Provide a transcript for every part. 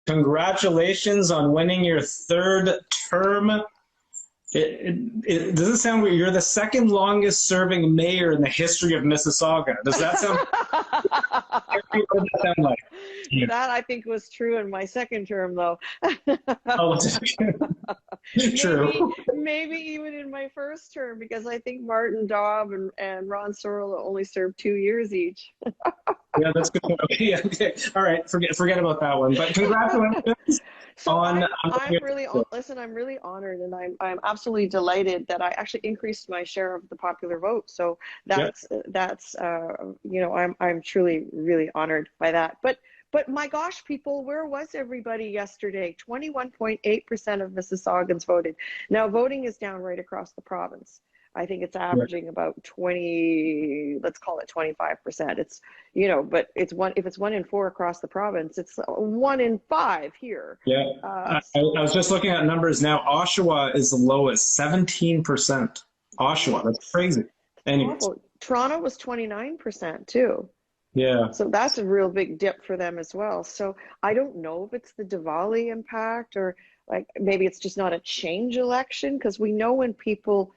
Congratulations on winning your third term. Does it sound weird? You're the second longest serving mayor in the history of Mississauga. Does that sound, what does that sound like? Yeah. That I think was true in my second term, though. Oh, true. Maybe even in my first term, because I think Martin Daub and Ron Searle only served 2 years each. Yeah, that's good. Okay, yeah, okay. All right, forget about that one. But congratulations. So on, I'm really listen. I'm really honored, and I'm absolutely delighted that I actually increased my share of the popular vote. So that's you know, I'm truly really honored by that. But my gosh, people, where was everybody yesterday? 21.8% of Mississauggans voted. Now voting is down right across the province. I think it's averaging about 20, let's call it 25%. It's, you know, but it's if it's 1 in 4 across the province, it's 1 in 5 here. Yeah, I was just looking at numbers now. Oshawa is the lowest, 17%. Oshawa, that's crazy. Anyways. Toronto was 29% too. Yeah. So that's a real big dip for them as well. So I don't know if it's the Diwali impact, or like maybe it's just not a change election, because we know when people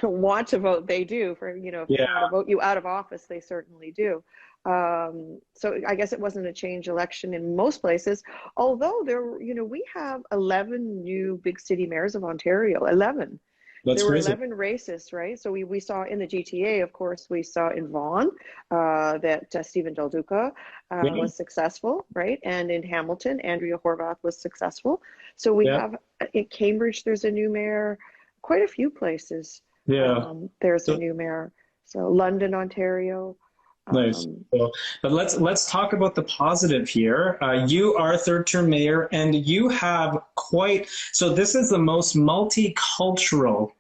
want to vote, they do. For, you know, if they want to vote you out of office, they certainly do. So I guess it wasn't a change election in most places, although there, you know, we have 11 new big city mayors of Ontario. 11. That's there were crazy. 11 races, right? So we saw in the GTA, of course, we saw in Vaughan that Stephen Del Duca was successful, right? And in Hamilton, Andrea Horwath was successful. So we have in Cambridge, there's a new mayor. Quite a few places. There's a new mayor. So London, Ontario. Nice. But let's talk about the positive here. You are third-term mayor, and you have quite. So this is the most multicultural,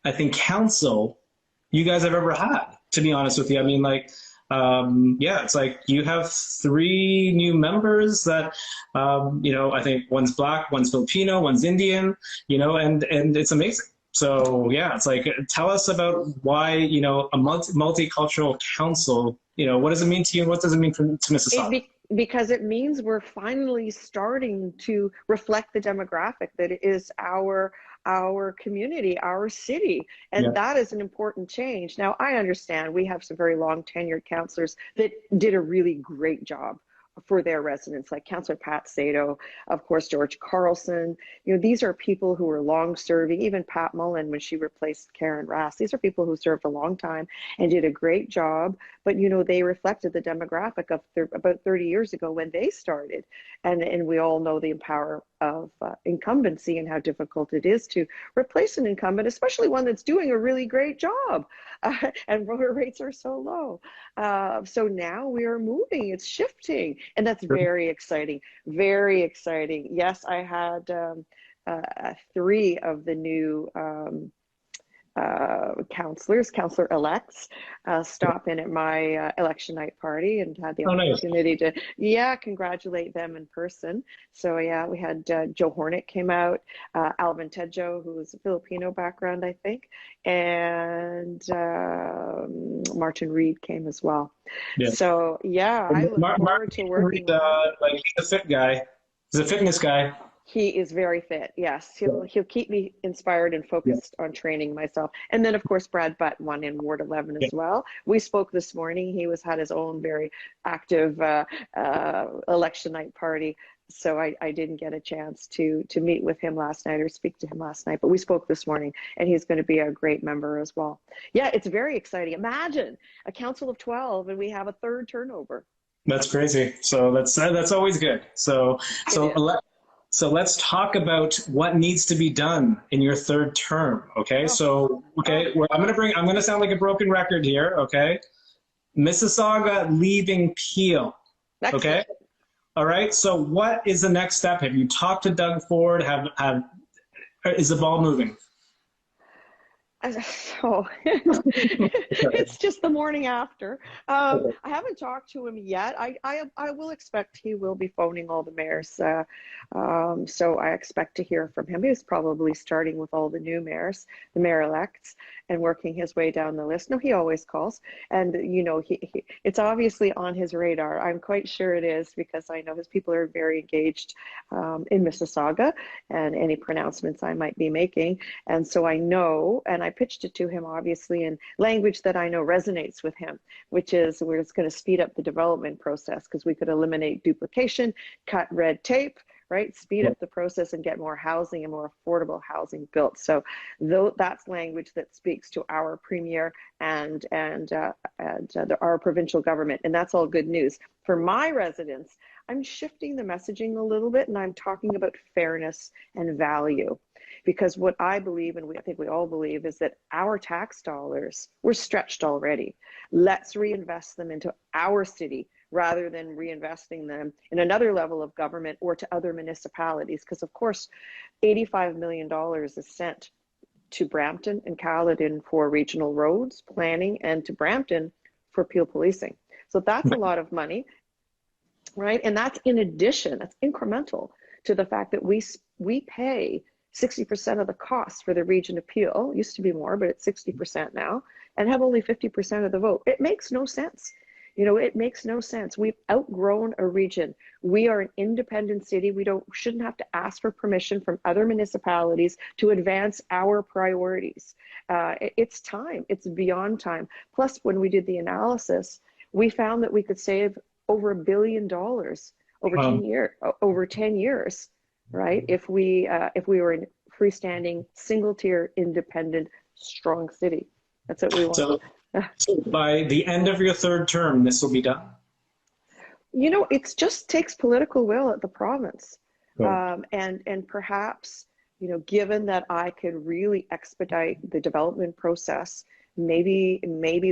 I think, council you guys have ever had. To be honest with you, I mean, like, yeah, it's like you have 3 new members that, you know, I think one's Black, one's Filipino, one's Indian, you know, and it's amazing. So yeah, it's like, tell us about why, you know, a multicultural council, you know, what does it mean to you? What does it mean to Mississauga? Because it means we're finally starting to reflect the demographic that is our community, our city. And that is an important change. Now, I understand we have some very long tenured councillors that did a really great job for their residents, like Councillor Pat Sato, of course, George Carlson. You know, these are people who are long serving, even Pat Mullen when she replaced Karen Rass. These are people who served a long time and did a great job, but you know, they reflected the demographic of about 30 years ago when they started. And we all know the power of incumbency and how difficult it is to replace an incumbent, especially one that's doing a really great job. And voter rates are so low. So now we are moving, it's shifting. And that's very exciting, very exciting. Yes, I had 3 of the new councillor-elects stop in at my election night party, and had the opportunity to, congratulate them in person. So yeah, we had Joe Horneck came out, Alvin Tedjo, who was a Filipino background, I think, and Martin Reed came as well. So yeah, I look forward to working with him. Like, he's a fit guy. He's a fitness guy. He is very fit. Yes, he'll keep me inspired and focused on training myself. And then, of course, Brad Butt won in Ward 11 as well. We spoke this morning. He had his own very active election night party. So I didn't get a chance to meet with him last night or speak to him last night, but we spoke this morning, and he's going to be a great member as well. Yeah, it's very exciting. Imagine a council of 12 and we have a 3rd turnover. That's crazy. So that's always good. So let's talk about what needs to be done in your 3rd term. Okay. I'm going to sound like a broken record here. Okay. Mississauga leaving Peel. Okay. All right. So what is the next step? Have you talked to Doug Ford? Is the ball moving? So it's just the morning after. I haven't talked to him yet. I will expect he will be phoning all the mayors. So I expect to hear from him. He's probably starting with all the new mayors, the mayor-elects. and working his way down the list. No, he always calls, and it's obviously on his radar. I'm quite sure it is, because I know his people are very engaged in Mississauga and any pronouncements I might be making. And so I know, and I pitched it to him obviously in language that I know resonates with him, which is we're just going to speed up the development process, because we could eliminate duplication, cut red tape, right? Speed up the process and get more housing and more affordable housing built. So that's language that speaks to our premier and our provincial government. And that's all good news. For my residents, I'm shifting the messaging a little bit, and I'm talking about fairness and value. Because what I believe, and I think we all believe, is that our tax dollars were stretched already. Let's reinvest them into our city, rather than reinvesting them in another level of government or to other municipalities. Because of course, $85 million is sent to Brampton and Caledon for regional roads planning, and to Brampton for Peel policing. So that's a lot of money, right? And that's in addition, that's incremental to the fact that we pay 60% of the cost for the region of Peel. It used to be more, but it's 60% now, and have only 50% of the vote. It makes no sense. It makes no sense. We've outgrown a region. We are an independent city. We shouldn't have to ask for permission from other municipalities to advance our priorities. It's time. It's beyond time. Plus, when we did the analysis, we found that we could save over $1 billion over 10 years, right? If we were a freestanding, single-tier, independent, strong city. That's what we want. So by the end of your third term, this will be done? It just takes political will at the province. Cool. And perhaps, given that I could really expedite the development process, maybe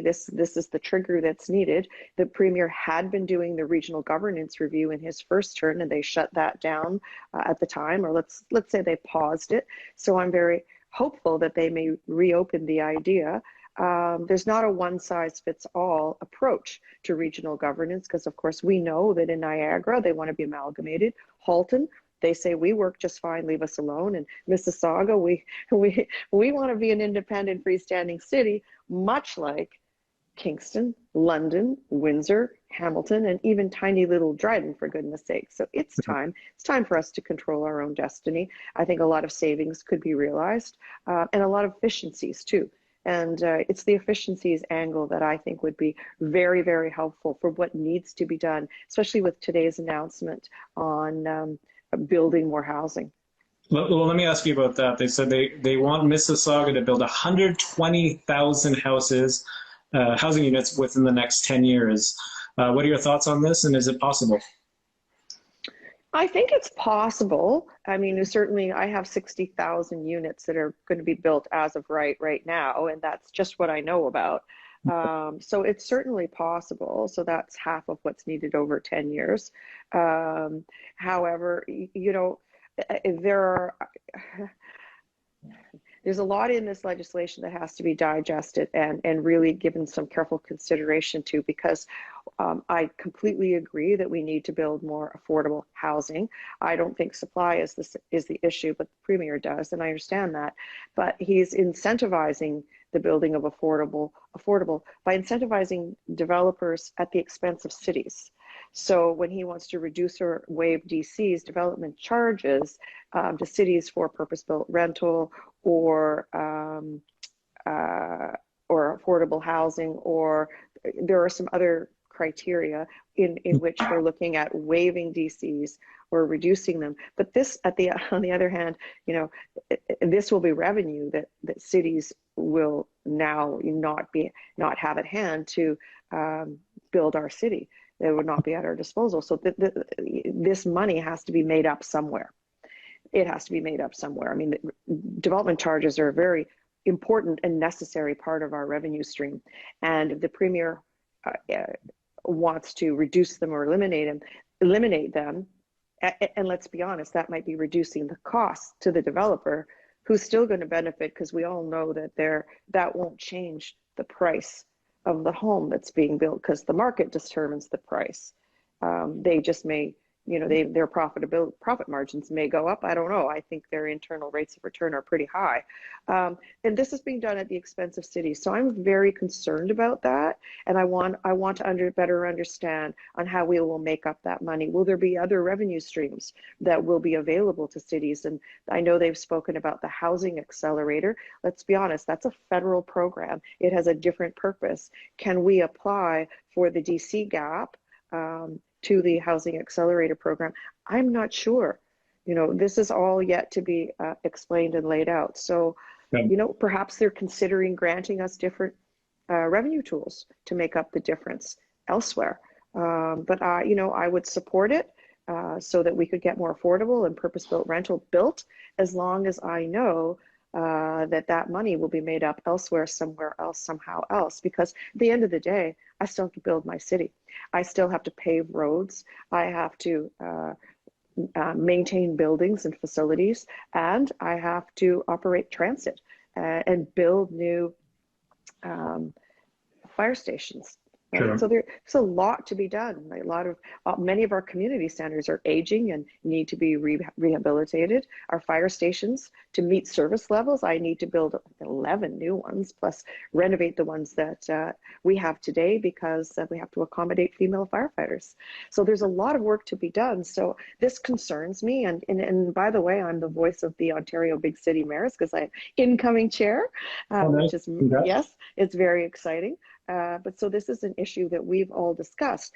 this is the trigger that's needed. The premier had been doing the regional governance review in his first term, and they shut that down at the time, or let's say they paused it. So I'm very hopeful that they may reopen the idea. There's not a one-size-fits-all approach to regional governance, because of course we know that in Niagara they want to be amalgamated. Halton, they say we work just fine, leave us alone. And Mississauga, we want to be an independent, freestanding city, much like Kingston, London, Windsor, Hamilton, and even tiny little Dryden, for goodness sake. So it's time. It's time for us to control our own destiny. I think a lot of savings could be realized, and a lot of efficiencies too. And it's the efficiencies angle that I think would be very, very helpful for what needs to be done, especially with today's announcement on building more housing. Well, let me ask you about that. They said they want Mississauga to build 120,000 housing units within the next 10 years. What are your thoughts on this, and is it possible? I think it's possible. I mean, certainly I have 60,000 units that are going to be built as of right now, and that's just what I know about. So it's certainly possible. So that's half of what's needed over 10 years. However, there's a lot in this legislation that has to be digested and really given some careful consideration to, because I completely agree that we need to build more affordable housing. I don't think supply is the issue, but the premier does, and I understand that. But he's incentivizing the building of affordable by incentivizing developers at the expense of cities. So when he wants to reduce or waive DC's development charges to cities for purpose-built rental or affordable housing, or there are some other criteria in which they're looking at waiving DCs or reducing them. But this, on the other hand, this will be revenue that cities will now not have at hand to build our city. They would not be at our disposal. So this money has to be made up somewhere. It has to be made up somewhere. I mean, development charges are a very important and necessary part of our revenue stream. And if the premier wants to reduce them or eliminate them, and let's be honest, that might be reducing the cost to the developer, who's still going to benefit, because we all know that that won't change the price of the home that's being built, because the market determines the price. They just may their profit margins may go up. I don't know. I think their internal rates of return are pretty high. And this is being done at the expense of cities. So I'm very concerned about that. And I want to better understand on how we will make up that money. Will there be other revenue streams that will be available to cities? And I know they've spoken about the housing accelerator. Let's be honest, that's a federal program. It has a different purpose. Can we apply for the DC gap to the Housing Accelerator program? I'm not sure. This is all yet to be explained and laid out. So, perhaps they're considering granting us different revenue tools to make up the difference elsewhere. But I would support it so that we could get more affordable and purpose-built rental built, as long as I know that money will be made up elsewhere, somewhere else, somehow else. Because at the end of the day, I still have to build my city. I still have to pave roads. I have to maintain buildings and facilities, and I have to operate transit and build new fire stations. Right? Sure. So there's a lot to be done. Many of our community centers are aging and need to be rehabilitated. Our fire stations, to meet service levels, I need to build 11 new ones, plus renovate the ones that we have today, because we have to accommodate female firefighters. So there's a lot of work to be done. So this concerns me. And by the way, I'm the voice of the Ontario Big City Mayors, because I'm incoming chair, which is, yes, it's very exciting. But so this is an issue that we've all discussed.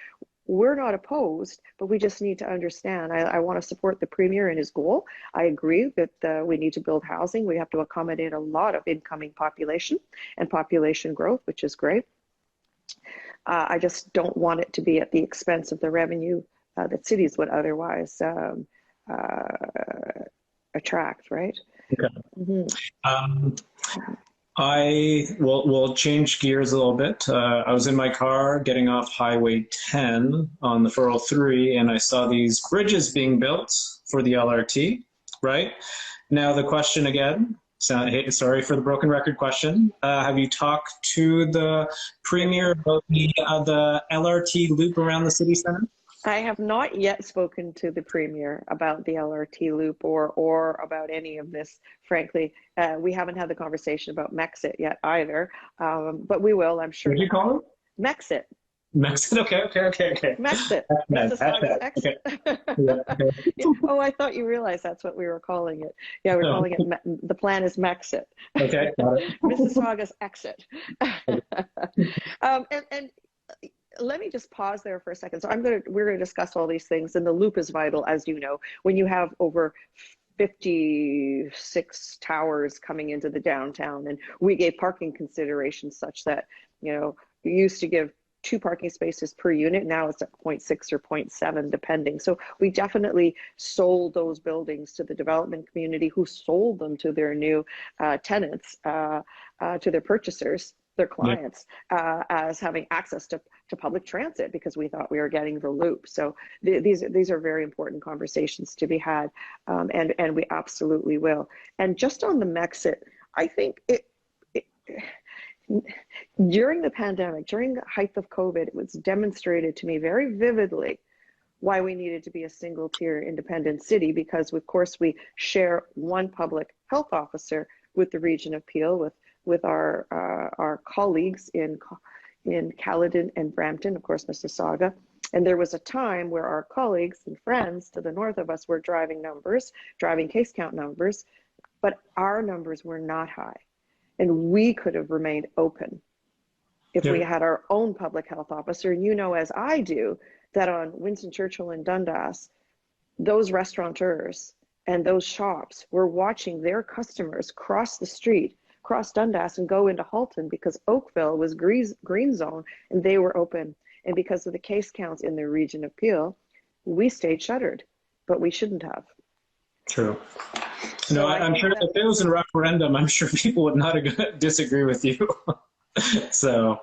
We're not opposed, but we just need to understand. I want to support the Premier in his goal. I agree that we need to build housing. We have to accommodate a lot of incoming population and population growth, which is great. I just don't want it to be at the expense of the revenue that cities would otherwise attract, right? Okay. Mm-hmm. I will change gears a little bit. I was in my car getting off Highway 10 on the 403, and I saw these bridges being built for the LRT, right? Now the question again, sorry for the broken record question. Have you talked to the Premier about the LRT loop around the city centre? I have not yet spoken to the Premier about the LRT loop or about any of this, frankly. We haven't had the conversation about Mexit yet either, but we will, I'm sure. What did you call it? Mexit. Mexit, okay. Mexit. Mississauga's exit. Oh, I thought you realized that's what we were calling it. Yeah, we're calling it, the plan is Mexit. Okay, got it. Mississauga's exit. And let me just pause there for a second. So we're going to discuss all these things, and the loop is vital, as you know. When you have over 56 towers coming into the downtown, and we gave parking considerations such that, you used to give 2 parking spaces per unit. Now it's at 0.6 or 0.7, depending. So we definitely sold those buildings to the development community, who sold them to their new tenants, to their purchasers, their clients, as having access to public transit, because we thought we were getting the loop. So these are very important conversations to be had, and we absolutely will. And just on the Mexit, I think during the pandemic, during the height of COVID, it was demonstrated to me very vividly why we needed to be a single tier independent city, because of course we share one public health officer with the region of Peel, with our colleagues in Caledon and Brampton, of course, Mississauga. And there was a time where our colleagues and friends to the north of us were driving case count numbers, but our numbers were not high. And we could have remained open if we had our own public health officer. And as I do, that on Winston Churchill and Dundas, those restaurateurs and those shops were watching their customers cross the street, cross Dundas, and go into Halton, because Oakville was green zone and they were open. And because of the case counts in the region of Peel, we stayed shuttered, but we shouldn't have. True. No, I'm sure if it was a referendum, I'm sure people would not disagree with you. So.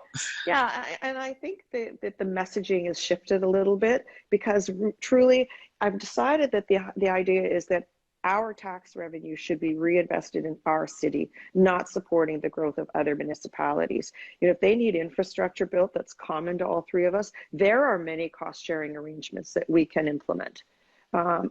Yeah, and I think that the messaging has shifted a little bit, because truly I've decided that the idea is that our tax revenue should be reinvested in our city, not supporting the growth of other municipalities. If they need infrastructure built that's common to all 3 of us, there are many cost sharing arrangements that we can implement.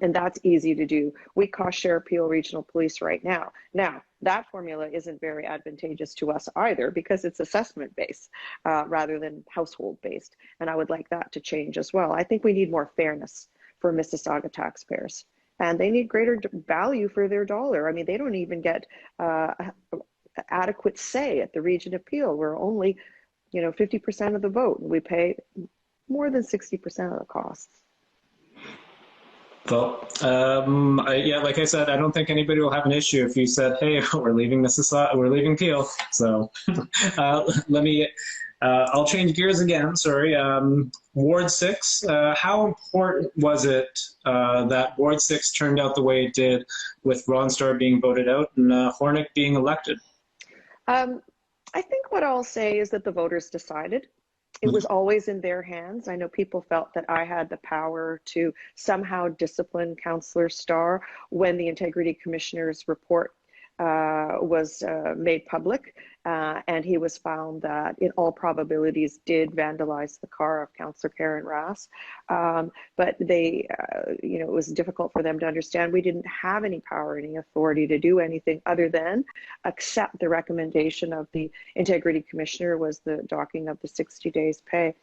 And that's easy to do. We cost share Peel Regional Police right now. Now, that formula isn't very advantageous to us either because it's assessment based rather than household based. And I would like that to change as well. I think we need more fairness for Mississauga taxpayers, and they need greater value for their dollar. I mean, they don't even get adequate say at the Region of Peel. We're only, 50% of the vote. We pay more than 60% of the costs. Well, yeah, like I said, I don't think anybody will have an issue if you said, "Hey, we're leaving Mississauga, we're leaving Peel." So, I'll change gears again. Sorry, Ward 6. How important was it that Ward 6 turned out the way it did, with Ron Starr being voted out and Horneck being elected? I think what I'll say is that the voters decided. It was always in their hands. I know people felt that I had the power to somehow discipline Councillor Starr when the Integrity Commissioner's report was made public, and he was found that in all probabilities did vandalize the car of Councillor Karen Rass. But they, it was difficult for them to understand we didn't have any power, any authority to do anything other than accept the recommendation of the Integrity Commissioner, was the docking of the 60 days pay.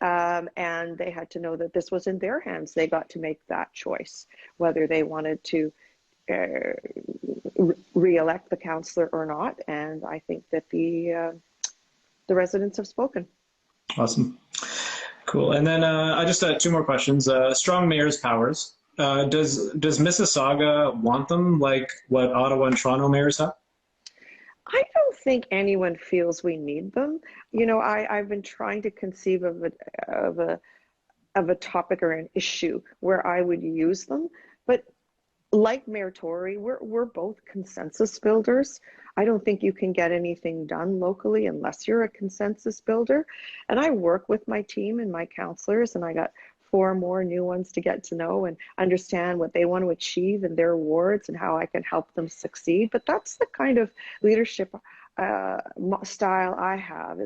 And they had to know that this was in their hands. They got to make that choice, whether they wanted to re-elect the councillor or not, and I think that the residents have spoken. Awesome, cool. And then I just had two more questions. Strong mayor's powers. Does Mississauga want them like what Ottawa and Toronto mayors have? I don't think anyone feels we need them. I've been trying to conceive of a topic or an issue where I would use them, but like Mayor Tory, we're both consensus builders. I don't think you can get anything done locally unless you're a consensus builder. And I work with my team and my councillors, and I got 4 more new ones to get to know and understand what they want to achieve in their wards and how I can help them succeed. But that's the kind of leadership style I have,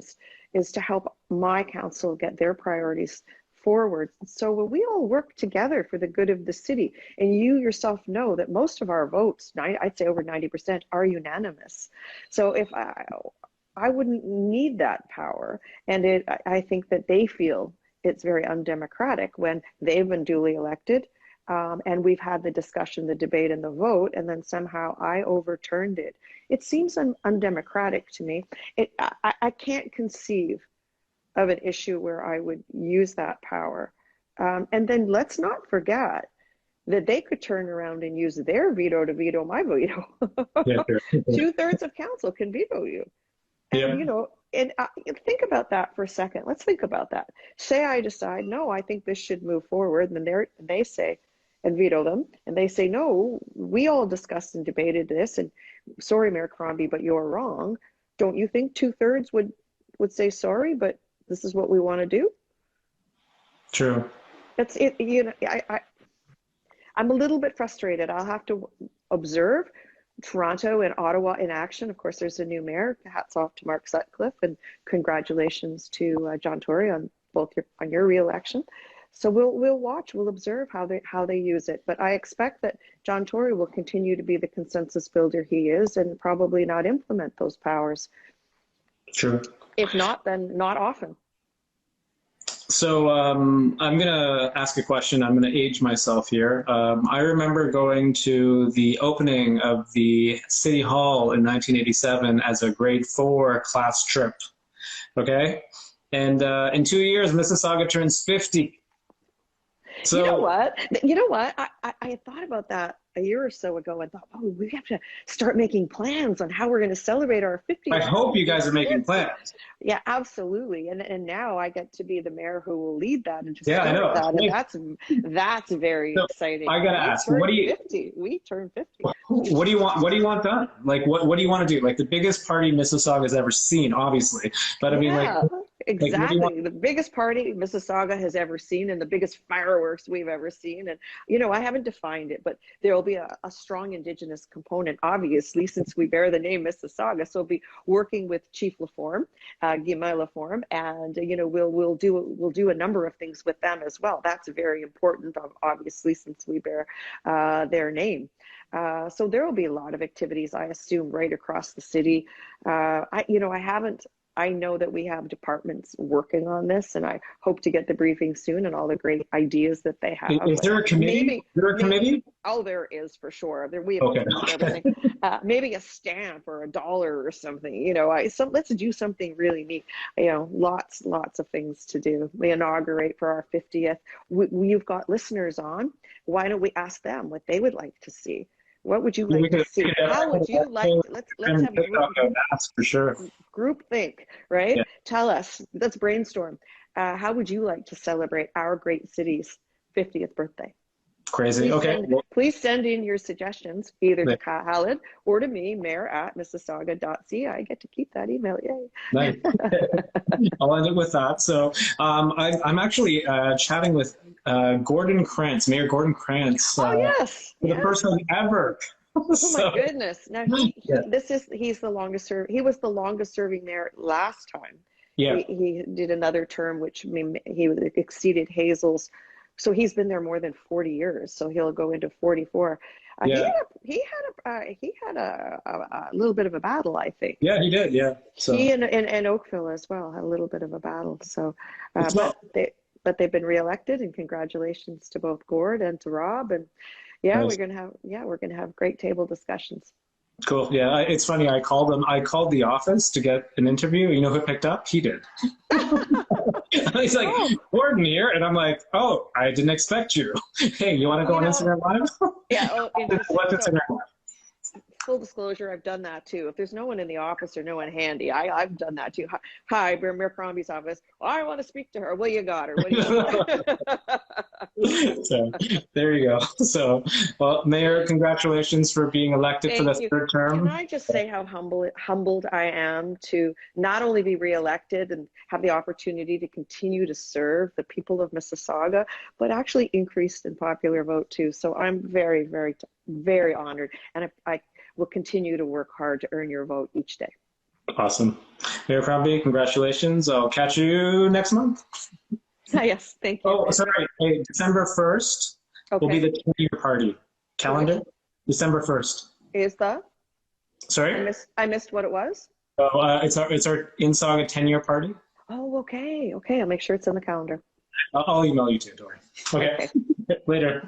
is to help my council get their priorities forward. So when we all work together for the good of the city, and you yourself know that most of our votes, I'd say over 90%, are unanimous. So if I wouldn't need that power, and I think that they feel it's very undemocratic when they've been duly elected, and we've had the discussion, the debate, and the vote, and then somehow I overturned it. It seems undemocratic to me. I can't conceive of an issue where I would use that power. And then let's not forget that they could turn around and use their veto to veto my veto. Yeah, sure. 2/3 of council can veto you. And, and think about that for a second. Let's think about that. Say I decide, no, I think this should move forward. And then they say, and veto them. And they say, no, we all discussed and debated this. And sorry, Mayor Crombie, but you're wrong. Don't you think 2/3 would say sorry, but this is what we want to do? True. That's it. I'm a little bit frustrated. I'll have to observe Toronto and Ottawa in action. Of course, there's a new mayor. Hats off to Mark Sutcliffe, and congratulations to John Tory on your re-election. So we'll watch. We'll observe how they use it. But I expect that John Tory will continue to be the consensus builder he is, and probably not implement those powers. Sure. If not, then not often. So I'm going to ask a question. I'm going to age myself here. I remember going to the opening of the City Hall in 1987 as a grade 4 class trip. Okay? And in 2 years, Mississauga turns 50. So, you know what? I thought about that a year or so ago and thought, oh, we have to start making plans on how we're going to celebrate our 50th. I hope you guys are making plans. Yeah, absolutely. And now I get to be the mayor who will lead that and just I know. That. And that's very exciting. I got to ask, we turn 50. What do you want? What do you want done? Like, what do you want to do? Like the biggest party Mississauga has ever seen, obviously. But I mean, like, Exactly. The biggest party Mississauga has ever seen and the biggest fireworks we've ever seen. And, you know, I haven't defined it, but there will be a strong Indigenous component, obviously, since we bear the name Mississauga. So we'll be working with Chief Laforme, Guillemot Laforme, and, you know, we'll do a number of things with them as well. That's very important, obviously, since we bear their name. So there will be a lot of activities, I assume, right across the city. I know that we have departments working on this, and I hope to get the briefing soon and all the great ideas that they have. Is there a committee? Is there a committee? Oh, there is for sure. We have everything. Maybe a stamp or $1 or something. You know, let's do something really neat. You know, lots of things to do. We inaugurate for our 50th. You've got listeners on. Why don't we ask them what they would like to see? What would you like to see? How would you like to, let's have for sure. Group think, right? Yeah. Tell us, let's brainstorm. How would you like to celebrate our great city's 50th birthday? Crazy. Please send in your suggestions either to Khaled or to me, mayor@mississauga.ca. I get to keep that email. Yay. Nice. I'll end it with that. So I'm actually chatting with Gordon Krantz, Mayor Gordon Krantz. Yes. For the first time ever. Oh my goodness. Now he's the longest serving. He was the longest serving mayor last time. Yeah. He did another term, which he exceeded Hazel's. So he's been there more than 40 years. So he'll go into 44. He had a little bit of a battle, I think. Yeah, he did. Yeah. So he and Oakville as well had a little bit of a battle. So, but they've been reelected, and congratulations to both Gord and to Rob. And nice. we're gonna have great table discussions. Cool. Yeah, it's funny. I called the office to get an interview. You know who picked up? He did. He's like, Gordon here, and I'm like, oh, I didn't expect you. Hey, you want to go on Instagram Live? Yeah. Instagram Live. Full disclosure, I've done that too. If there's no one in the office or no one handy, I've done that too. Hi, Mayor Crombie's office. I want to speak to her. Well, you got her. What do you So there you go. So, well, Mayor, congratulations for being elected for the third term. Can I just say how humbled I am to not only be reelected and have the opportunity to continue to serve the people of Mississauga, but actually increased in popular vote too. So I'm very, very, very honored, and I will continue to work hard to earn your vote each day. Awesome. Mayor Crombie, congratulations. I'll catch you next month. Yes, thank you. Oh, sorry. Hey, December 1st will be the 10-year party. Calendar? December 1st. Is the? Sorry? I missed what it was. Oh, it's our Mississauga 10-year party. Oh, okay. Okay, I'll make sure it's in the calendar. I'll email you too, don't worry. Okay. Later.